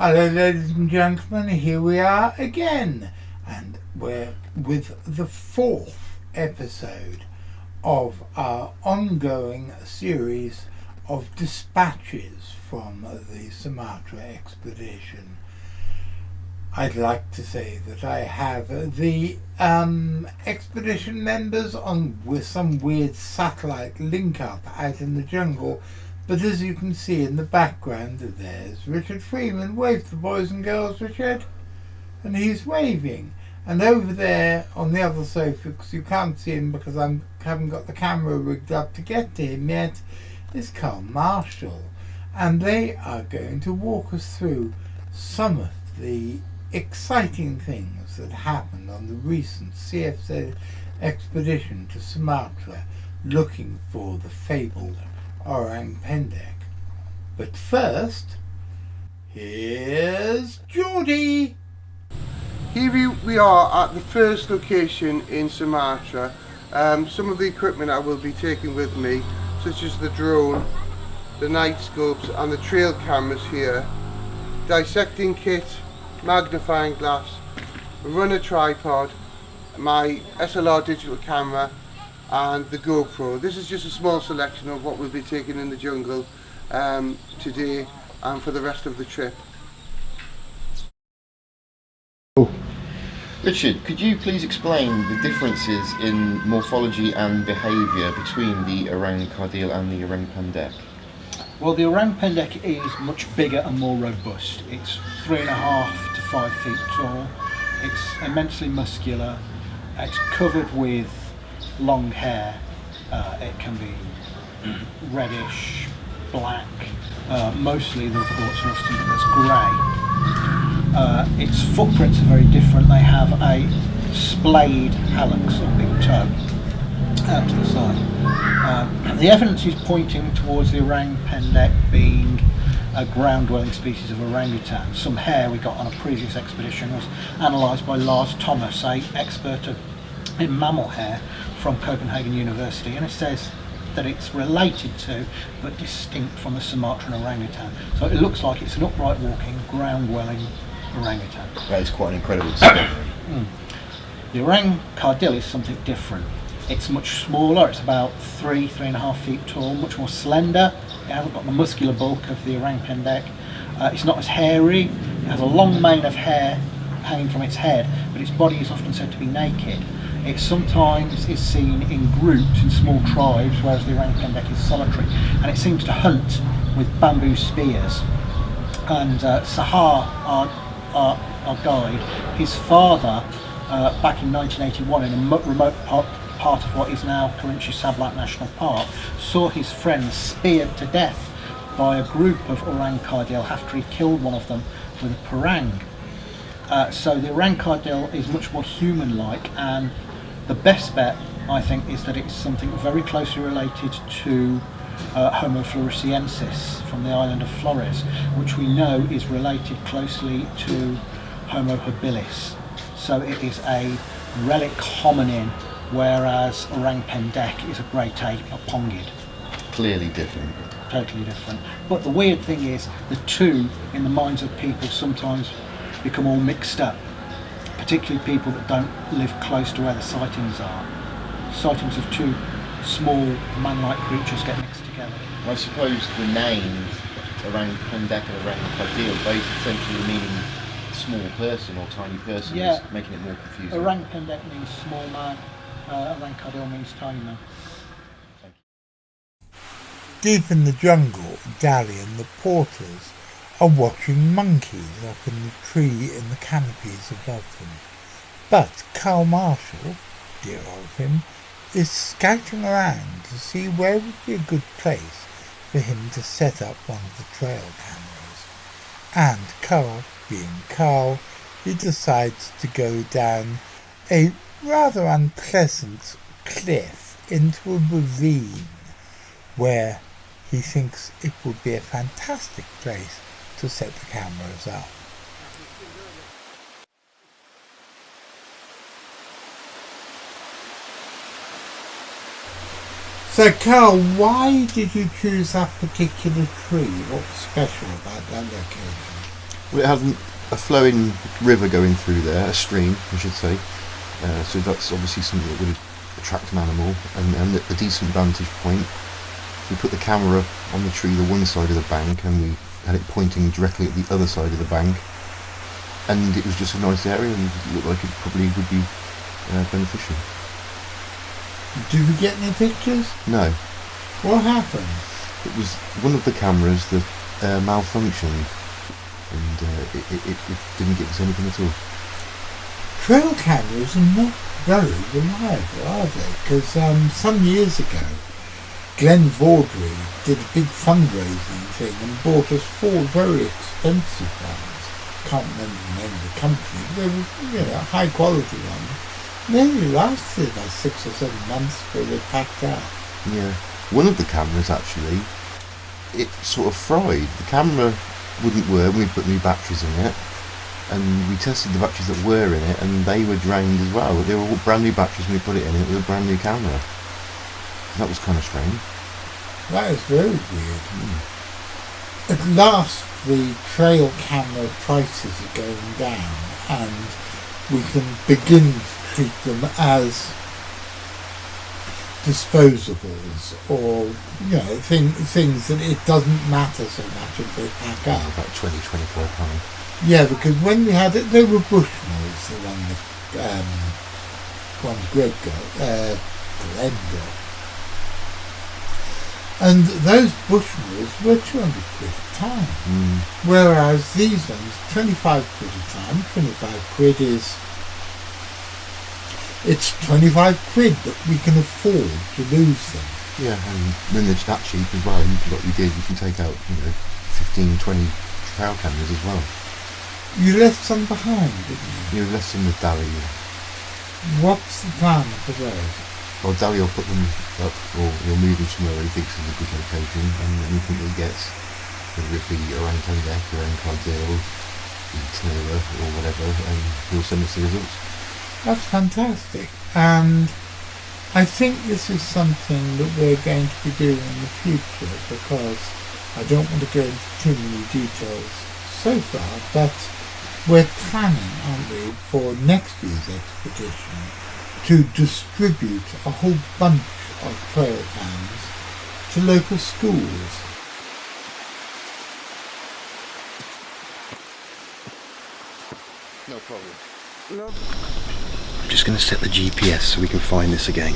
Hello ladies and gentlemen, here we are again, and we're with the fourth episode of our ongoing series of dispatches from the Sumatra expedition. I'd like to say that I have the expedition members on with some weird satellite link up out in the jungle. But as you can see in the background, there's Richard Freeman. Wave to the boys and girls, Richard. And he's waving. And over there on the other sofa, because you can't see him because I haven't got the camera rigged up to get to him yet, is Cqarl Marshall. And they are going to walk us through some of the exciting things that happened on the recent CFZ expedition to Sumatra, looking for the fabled Orang Pendek. But first, here's Geordie. Here we are at the first location in Sumatra. Some of the equipment I will be taking with me, such as the drone, the night scopes and the trail cameras here, dissecting kit, magnifying glass, a runner tripod, my SLR digital camera and the GoPro. This is just a small selection of what we'll be taking in the jungle today and for the rest of the trip. Richard, could you please explain the differences in morphology and behaviour between the Orang Cqarl and the Orang Pendek? Well, the Orang Pendek is much bigger and more robust. It's 3.5 to 5 feet tall. It's immensely muscular. It's covered with long hair. It can be reddish, black. Mostly the reports are often that it's grey. Its footprints are very different. They have a splayed hallux or big toe out to the side. The evidence is pointing towards the Orang Pendek being a ground-dwelling species of orangutan. Some hair we got on a previous expedition was analysed by Lars Thomas, an expert in mammal hair from Copenhagen University, and it says that it's related to but distinct from the Sumatran orangutan. So it looks like it's an upright walking, ground-dwelling orangutan. That is quite an incredible discovery. The Orang Cqarl is something different. It's much smaller, it's about 3.5 feet tall, much more slender. It hasn't got the muscular bulk of the Orang Pendek. It's not as hairy. It has a long mane of hair hanging from its head, but its body is often said to be naked. It sometimes is seen in groups, in small tribes, whereas the Orang Pendek is solitary. And it seems to hunt with bamboo spears. And Sahar, our guide, his father, back in 1981 in a remote part of what is now Karinchi Sablat National Park, saw his friend speared to death by a group of Orang Cqarl after he killed one of them with a parang. So the Orang Cqarl is much more human-like, and the best bet, I think, is that it's something very closely related to Homo floresiensis from the island of Flores, which we know is related closely to Homo habilis. So it is a relic hominin, whereas Orang Pendek is a great ape, a pongid. Clearly different. Totally different. But the weird thing is, the two, in the minds of people, sometimes become all mixed up, particularly people that don't live close to where the sightings are. Sightings of two small man-like creatures get mixed together. I suppose the names Orang Pendek and Orang Cqarl, both essentially meaning small person or tiny person, is making it more confusing. Orang Pendek means small man, Orang Cqarl means tiny man. Deep in the jungle, Dally and the porters are watching monkeys up in the tree in the canopies above them. But Cqarl Marshall, dear of him, is scouting around to see where would be a good place for him to set up one of the trail cameras. And Cqarl, being Cqarl, he decides to go down a rather unpleasant cliff into a ravine where he thinks it would be a fantastic place to set the cameras up. So Cqarl, why did you choose that particular tree? What's special about that location? Well, it had a flowing river going through there, a stream, I should say. So that's obviously something that would attract an animal, and a decent vantage point. We put the camera on the tree, the one side of the bank, and we had it pointing directly at the other side of the bank. And it was just a nice area, and it looked like it probably would be beneficial. Did we get any pictures? No. What happened? It was one of the cameras that malfunctioned, and it didn't give us anything at all. Trail cameras are not very reliable, are they? Because some years ago, Glenn Vaudrey did a big fundraising thing and bought us 4 very expensive ones. Can't remember the name of the company, but they were, high quality ones. And they only lasted about 6 or 7 months before they packed out. Yeah. One of the cameras actually, it sort of fried. The camera wouldn't work when we put new batteries in it, and we tested the batteries that were in it, and they were drained as well. They were all brand new batteries when we put it in. It was a brand new camera. That was kind of strange. That is very weird. At last, the trail camera prices are going down, and we can begin to treat them as disposables, or things that it doesn't matter so much if they pack up. About £20-24. Yeah, because when we had it, they were Bushmills, the ones Greg got, Glenn got. And those Bushmills were 200 quid a time. Whereas these ones, 25 quid a time, 25 quid is... It's 25 quid, but we can afford to lose them. Yeah, and then they're that cheap as well. What you did, you can take out, 15, 20 trail cameras as well. You left some behind, didn't you? You left some with Dally. What's the plan for those? Well, Dally will put them up, or he'll move them somewhere where he thinks is a good location, and anything that he gets, whether it be around Pendek, around Cqarl, Tara, or whatever, and he'll send us the results. That's fantastic, and I think this is something that we're going to be doing in the future, because I don't want to go into too many details so far, but we're planning, aren't we, for next year's expedition to distribute a whole bunch of trail cams to local schools. No problem. I'm just going to set the GPS so we can find this again.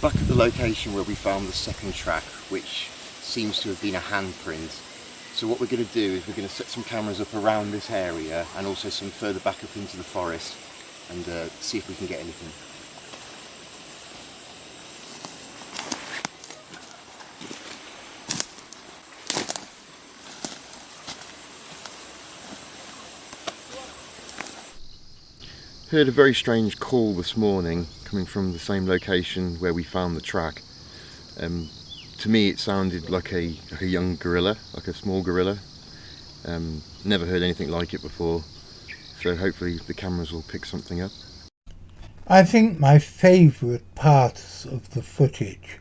Back at the location where we found the second track, which seems to have been a handprint. So what we're going to do is we're going to set some cameras up around this area and also some further back up into the forest and see if we can get anything. Heard a very strange call this morning coming from the same location where we found the track. To me it sounded like a young gorilla, like a small gorilla. Never heard anything like it before, so hopefully the cameras will pick something up. I think my favourite parts of the footage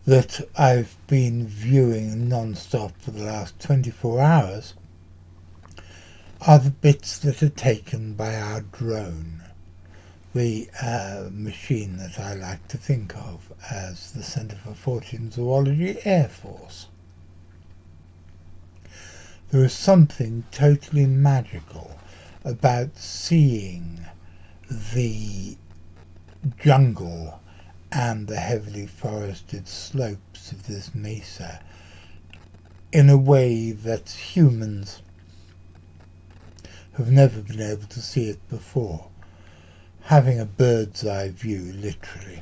that I've been viewing non-stop for the last 24 hours are the bits that are taken by our drone, the machine that I like to think of as the Centre for Fortean Zoology Air Force. There is something totally magical about seeing the jungle and the heavily forested slopes of this mesa in a way that humans have never been able to see it before, having a bird's eye view, literally.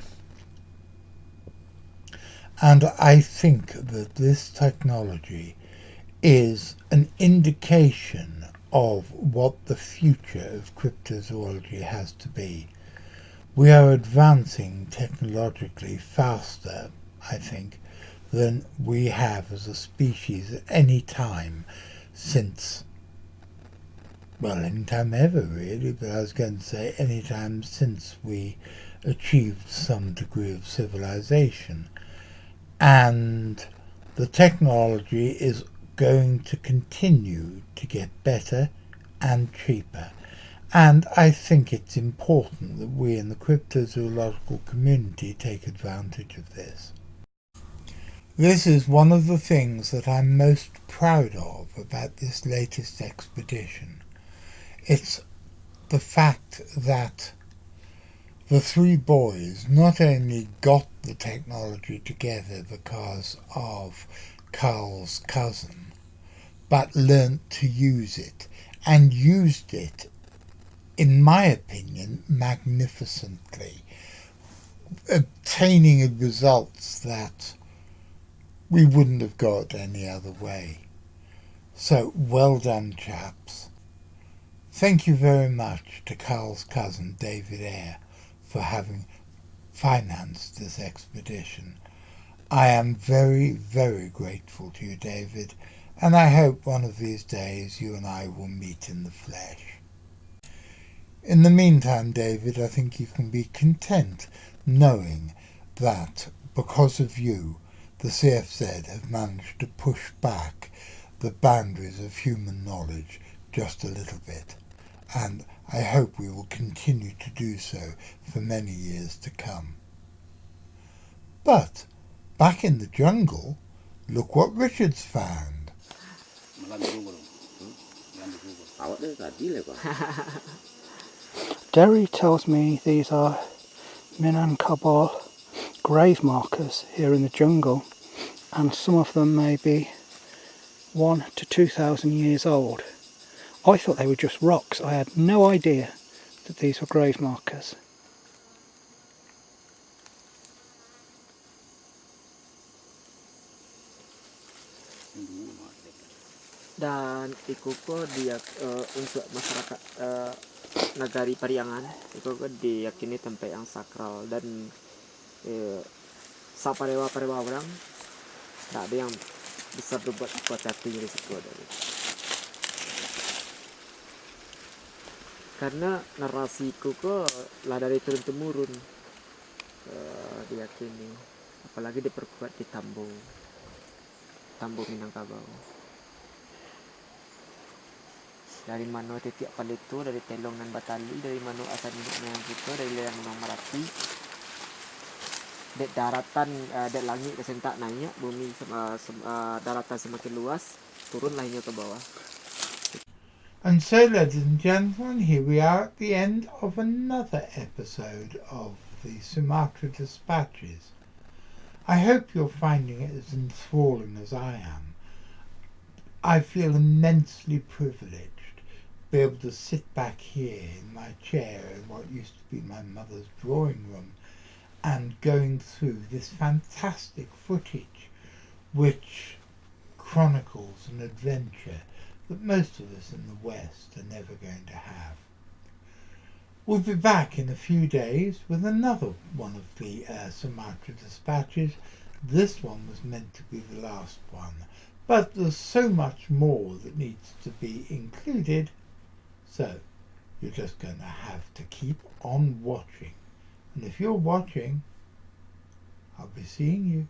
And I think that this technology is an indication of what the future of cryptozoology has to be. We are advancing technologically faster, I think, than we have as a species at any time since well, anytime ever really, but I was going to say anytime since we achieved some degree of civilization. And the technology is going to continue to get better and cheaper. And I think it's important that we in the cryptozoological community take advantage of this. This is one of the things that I'm most proud of about this latest expedition. It's the fact that the three boys not only got the technology together because of Carl's cousin, but learnt to use it, and used it, in my opinion, magnificently, obtaining results that we wouldn't have got any other way. So, well done, chaps. Thank you very much to Carl's cousin, David Eyre, for having financed this expedition. I am very, very grateful to you, David, and I hope one of these days you and I will meet in the flesh. In the meantime, David, I think you can be content knowing that because of you, the CFZ have managed to push back the boundaries of human knowledge just a little bit, and I hope we will continue to do so for many years to come. But back in the jungle, look what Richard's found. Derry tells me these are Cqarl grave markers here in the jungle, and some of them may be 1,000 to 2,000 years old. I thought they were just rocks. I had no idea that these were grave markers. Dan iku ko dia untuk masyarakat Nagari Pariangan iku ko diyakini tempat yang sakral, dan saparewa-parewa orang tak ada yang bisa berbuat sesuatu yang risiko dari. Karena narasiku ko lah dari turun temurun diyakini, apalagi diperkuat di Tambo Minangkabau. Dari mana titik Palito, dari Telong dan Batali, dari mana asal induknya kita, dari Lerang Gunung Merapi. Dek daratan, dek langit kesentak naik, bumi daratan semakin luas, turunlah hingga ke bawah. And so, ladies and gentlemen, here we are at the end of another episode of the Sumatra Dispatches. I hope you're finding it as enthralling as I am. I feel immensely privileged to be able to sit back here in my chair in what used to be my mother's drawing room and going through this fantastic footage which chronicles an adventure that most of us in the West are never going to have. We'll be back in a few days with another one of the Sumatra Dispatches. This one was meant to be the last one, but there's so much more that needs to be included, so you're just going to have to keep on watching. And if you're watching, I'll be seeing you.